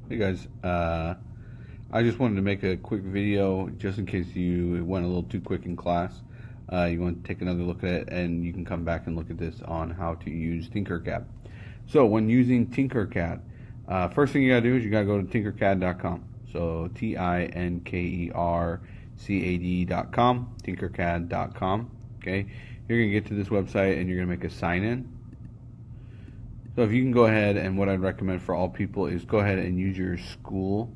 Hey guys, I just wanted to make a quick video just in case you went a little too quick in class. You want to take another look at it, and you can come back and look at this on how to use Tinkercad. So when using Tinkercad, first thing you gotta do is you gotta go to tinkercad.com. So Tinkercad.com, tinkercad.com. Okay, you're gonna get to this website and you're gonna make a sign in. So if you can go ahead, and what I'd recommend for all people is go ahead and use your school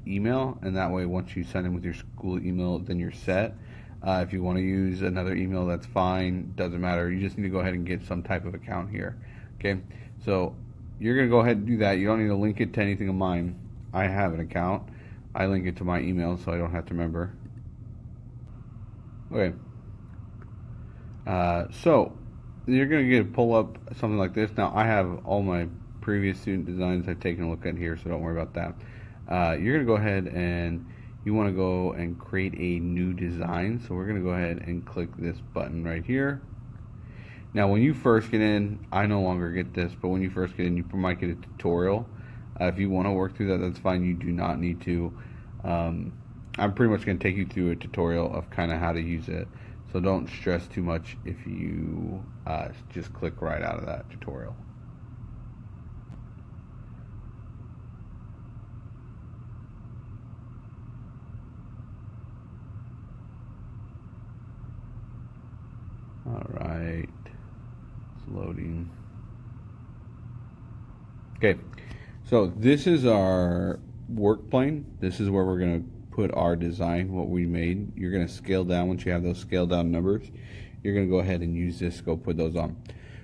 email, and that way once you sign in with your school email, then you're set. If you want to use another email, that's fine, doesn't matter. You just need to go ahead and get some type of account here. Okay, so you're going to go ahead and do that. You don't need to link it to anything of mine. I have an account. I link it to my email so I don't have to remember. Okay, so you're going to get a pull up something like this. Now I have all my previous student designs I've taken a look at here, so don't worry about that. You're going to go ahead and you want to go and create a new design. So we're going to go ahead and click this button right here. Now when you first get in, I no longer get this, but when you first get in, you might get a tutorial. If you want to work through that, that's fine. You do not need to. I'm pretty much going to take you through a tutorial of kind of how to use it. So don't stress too much if you just click right out of that tutorial. Alright, it's loading. Okay, so this is our work plane. This is where we're going to put our design, what we made. You're going to scale down. Once you have those scaled down numbers, you're going to go ahead and use this to go put those on.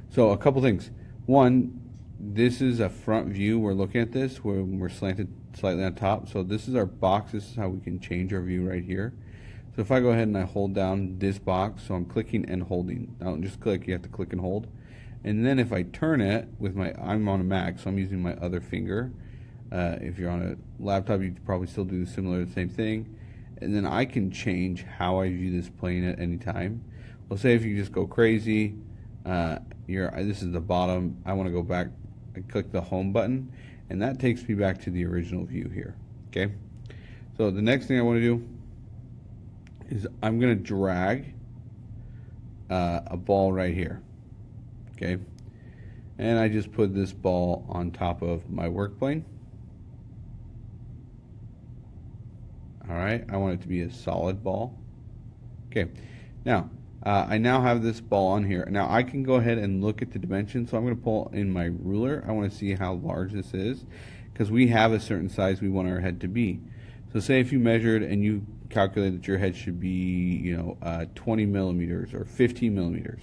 So a couple things. One, this is a front view. We're looking at this where we're slanted slightly on top. So this is our box. This is how we can change our view right here. So if I go ahead and I hold down this box, so I'm clicking and holding. Don't just click, you have to click and hold. And then if I turn it with I'm on a Mac, so I'm using my other finger. If you're on a laptop, you could probably still do similar, the same thing. And then I can change how I view this plane at any time. Well, say if you just go crazy, this is the bottom. I want to go back. I click the home button, and that takes me back to the original view here. Okay. So the next thing I want to do is I'm going to drag a ball right here. Okay. And I just put this ball on top of my work plane. Alright, I want it to be a solid ball. Okay, now I now have this ball on here. Now I can go ahead and look at the dimensions. So I'm going to pull in my ruler. I want to see how large this is, because we have a certain size we want our head to be. So say if you measured and you calculate that your head should be 20 millimeters or 15 millimeters.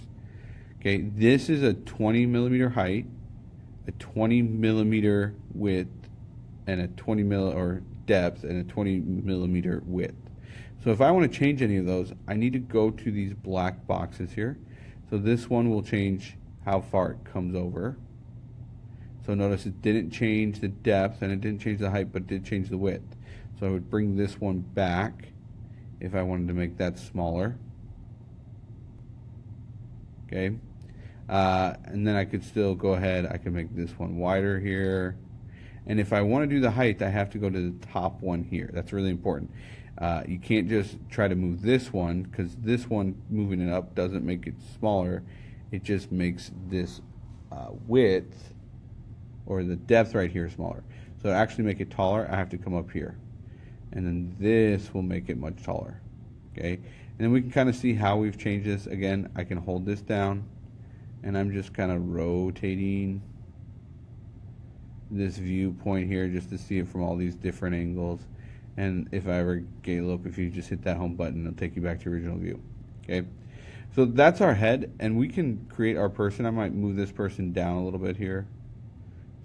Okay, this is a 20 millimeter height, a 20 millimeter width, and a 20 or depth, and a 20 millimeter width. So if I want to change any of those, I need to go to these black boxes here. So this one will change how far it comes over. So notice it didn't change the depth and it didn't change the height, but it did change the width. So I would bring this one back if I wanted to make that smaller. Okay. And then I could still go ahead, I can make this one wider here. And if I want to do the height, I have to go to the top one here. That's really important. You can't just try to move this one, because this one, moving it up, doesn't make it smaller. It just makes this width, or the depth right here, smaller. So to actually make it taller, I have to come up here. And then this will make it much taller. Okay? And then we can kind of see how we've changed this. Again, I can hold this down, and I'm just kind of rotating this viewpoint here just to see it from all these different angles. And if I ever get, look, if you just hit that home button, it'll take you back to original view. Okay, so that's our head, and we can create our person. I might move this person down a little bit here.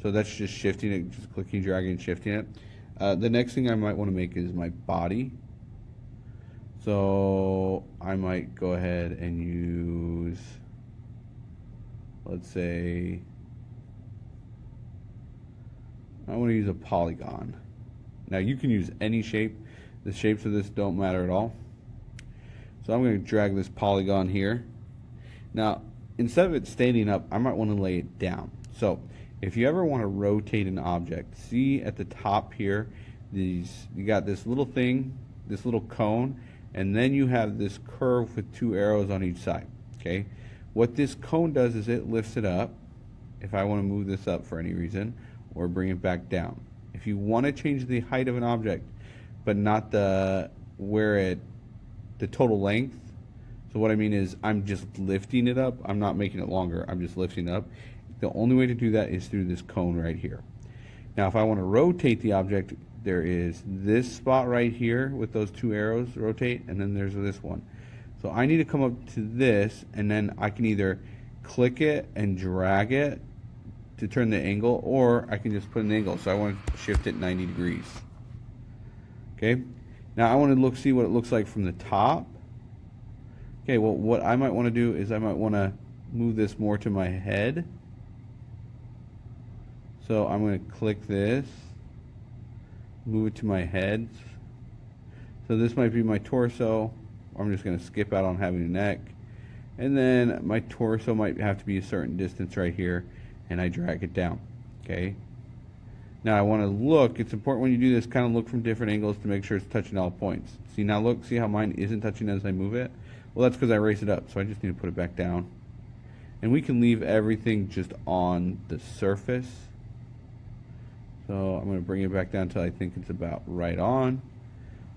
So that's just shifting it, just clicking, dragging, shifting it. The next thing I might want to make is my body. So I might go ahead and use, let's say, I want to use a polygon. Now you can use any shape. The shapes of this don't matter at all. So I'm going to drag this polygon here. Now instead of it standing up, I might want to lay it down. So if you ever want to rotate an object, see at the top here, you got this little thing, this little cone, and then you have this curve with 2 arrows on each side. Okay, what this cone does is it lifts it up if I want to move this up for any reason, or bring it back down. If you want to change the height of an object but not the total length, so what I mean is I'm just lifting it up, I'm not making it longer, I'm just lifting it up. The only way to do that is through this cone right here. Now if I want to rotate the object, there is this spot right here with those 2 arrows, rotate, and then there's this one. So I need to come up to this, and then I can either click it and drag it to turn the angle, or I can just put an angle. So I want to shift it 90 degrees. Okay, now I want to see what it looks like from the top. Okay, well what I might want to do is I might want to move this more to my head. So I'm going to click this, move it to my head. So this might be my torso. I'm just going to skip out on having a neck. And then my torso might have to be a certain distance right here, and I drag it down. Okay. Now I want to look, it's important when you do this, kind of look from different angles to make sure it's touching all points. See now, look, see how mine isn't touching as I move it? Well, that's because I raised it up, so I just need to put it back down. And we can leave everything just on the surface. So I'm going to bring it back down until I think it's about right on.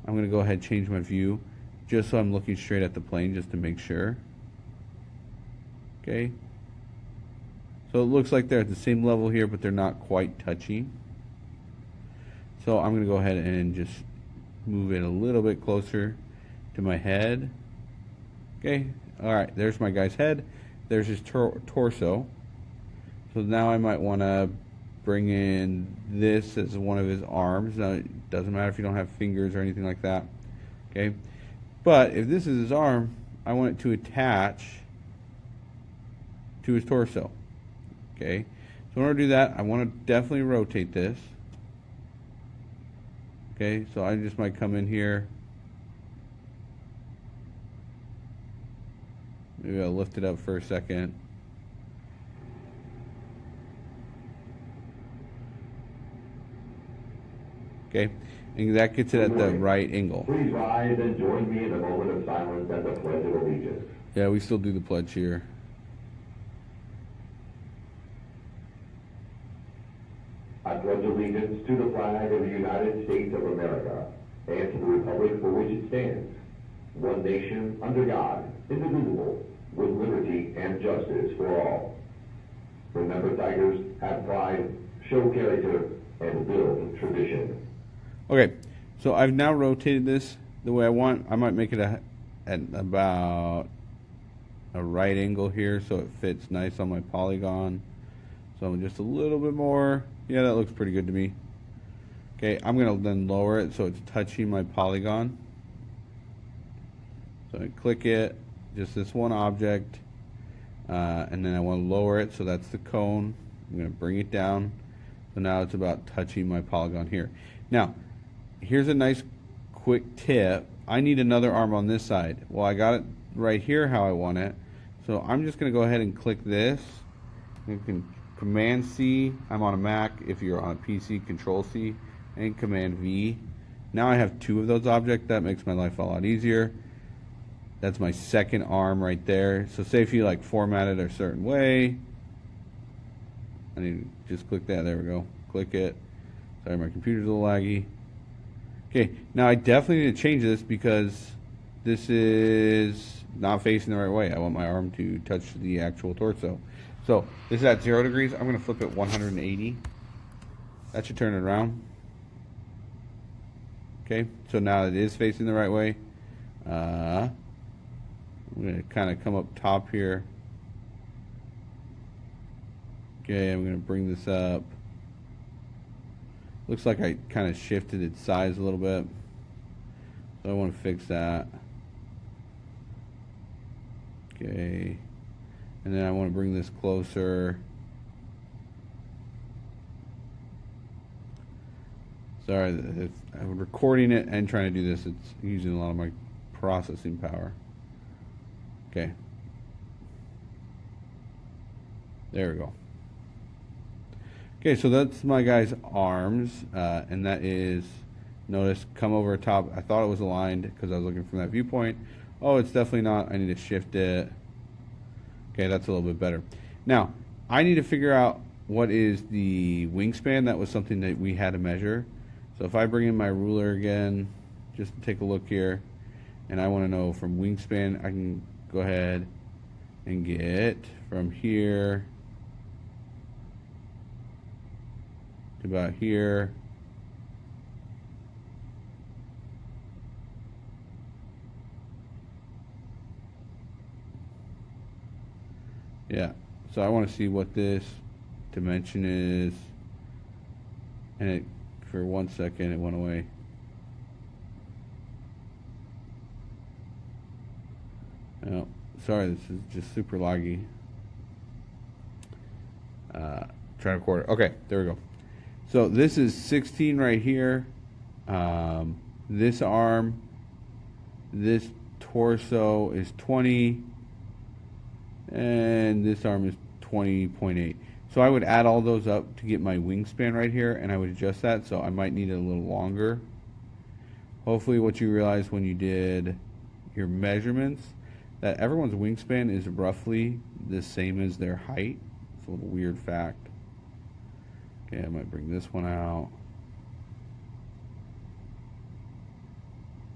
I'm going to go ahead and change my view just so I'm looking straight at the plane, just to make sure. Okay. So it looks like they're at the same level here, but they're not quite touching. So I'm going to go ahead and just move it a little bit closer to my head. Okay. All right. There's my guy's head. There's his torso. So now I might want to bring in this as one of his arms. Now it doesn't matter if you don't have fingers or anything like that. Okay. But if this is his arm, I want it to attach to his torso. Okay. So in order to do that, I want to definitely rotate this. Okay. So I just might come in here. Maybe I'll lift it up for a second. Okay, and that gets it at the right angle. Please rise and join me in a moment of silence at the Pledge of Allegiance. Yeah, we still do the pledge here. I pledge allegiance to the flag of the United States of America and to the republic for which it stands, one nation under God, indivisible, with liberty and justice for all. Remember, Tigers, have pride, show character, and build tradition. Okay, so I've now rotated this the way I want. I might make it at about a right angle here so it fits nice on my polygon. So I'm just a little bit more. Yeah, that looks pretty good to me. Okay, I'm going to then lower it so it's touching my polygon. So I click it, just this one object, and then I want to lower it, so that's the cone. I'm going to bring it down. So now it's about touching my polygon here. Now, here's a nice quick tip. I need another arm on this side. Well, I got it right here how I want it. So I'm just going to go ahead and click this. You can Command C. I'm on a Mac. If you're on a PC, Control C and Command V. Now I have 2 of those objects. That makes my life a lot easier. That's my second arm right there. So say if you like format it a certain way, I need to just click that. There we go. Click it. Sorry, my computer's a little laggy. Okay, now I definitely need to change this because this is not facing the right way. I want my arm to touch the actual torso. So this is at 0 degrees. I'm going to flip it 180. That should turn it around. Okay, so now it is facing the right way. I'm going to kind of come up top here. Okay, I'm going to bring this up. Looks like I kind of shifted its size a little bit. So I want to fix that. Okay. And then I want to bring this closer. Sorry, I'm recording it and trying to do this. It's using a lot of my processing power. Okay. There we go. Okay, so that's my guy's arms, and that is, notice, come over top. I thought it was aligned because I was looking from that viewpoint. Oh, it's definitely not. I need to shift it. Okay, that's a little bit better. Now, I need to figure out what is the wingspan. That was something that we had to measure. So if I bring in my ruler again, just to take a look here, and I want to know from wingspan, I can go ahead and get from here to about here. Yeah, so I want to see what this dimension is, and it, for 1 second, it went away. Oh, sorry, this is just super laggy. Trying to record it. Okay, there we go. So this is 16 right here. This arm, this torso is 20, and this arm is 20.8. So I would add all those up to get my wingspan right here, and I would adjust that, so I might need it a little longer. Hopefully what you realized when you did your measurements, that everyone's wingspan is roughly the same as their height. It's a little weird fact. Okay, I might bring this one out.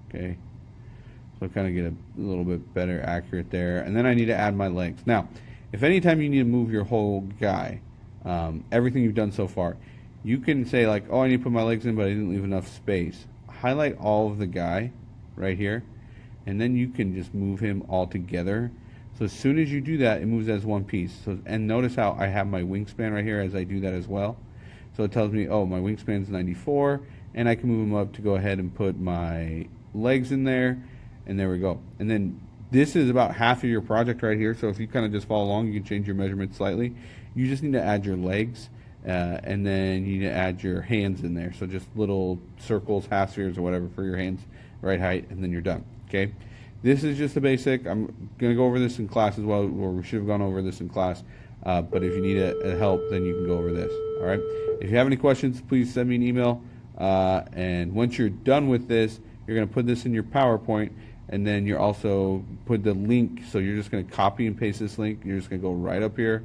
Okay, so kind of get a little bit better accurate there. And then I need to add my legs. Now, if anytime you need to move your whole guy, everything you've done so far, you can say like, oh, I need to put my legs in, but I didn't leave enough space. Highlight all of the guy right here, and then you can just move him all together. So as soon as you do that, it moves as one piece. So, and notice how I have my wingspan right here as I do that as well. So it tells me, oh, my wingspan is 94, and I can move them up to go ahead and put my legs in there, and there we go. And then this is about half of your project right here, so if you kind of just follow along, you can change your measurements slightly. You just need to add your legs, and then you need to add your hands in there. So just little circles, half spheres, or whatever for your hands, right height, and then you're done, okay? This is just the basic. I'm going to go over this in class as well, or we should have gone over this in class. But if you need a help, then you can go over this. All right. If you have any questions, please send me an email. And once you're done with this, you're going to put this in your PowerPoint, and then you're also put the link. So you're just going to copy and paste this link. You're just going to go right up here,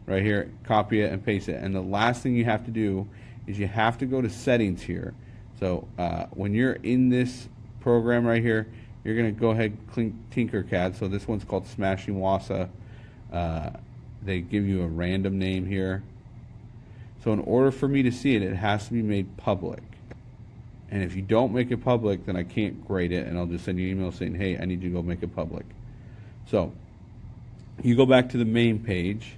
right here, copy it and paste it. And the last thing you have to do is you have to go to settings here. So when you're in this program right here, you're going to go ahead and click Tinkercad. So this one's called Smashing Wassa. They give you a random name here. So in order for me to see it, it has to be made public. And if you don't make it public, then I can't grade it, and I'll just send you an email saying, hey, I need you to go make it public. So you go back to the main page.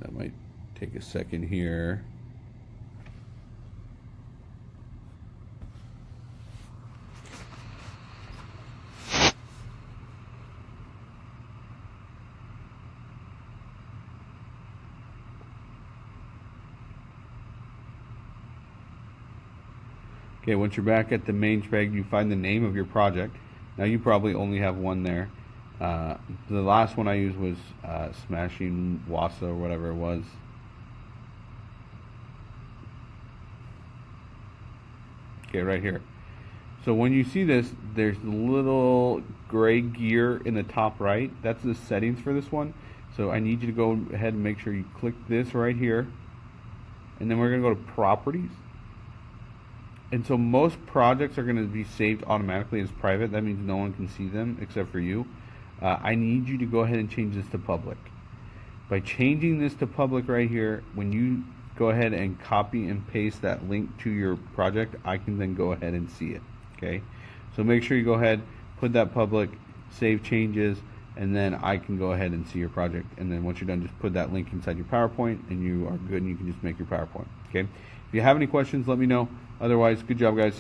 That might take a second here. Okay, once you're back at the main page, you find the name of your project. Now you probably only have one there. The last one I used was Smashing Wassa or whatever it was. Okay, right here. So when you see this, there's a little gray gear in the top right. That's the settings for this one. So I need you to go ahead and make sure you click this right here. And then we're going to go to Properties. And so most projects are going to be saved automatically as private. That means no one can see them except for you. I need you to go ahead and change this to public. By changing this to public right here, when you go ahead and copy and paste that link to your project, I can then go ahead and see it. Okay, so make sure you go ahead, put that public, save changes, and then I can go ahead and see your project. And then once you're done, just put that link inside your PowerPoint, and you are good, and you can just make your PowerPoint. Okay, if you have any questions, let me know. Otherwise, good job, guys.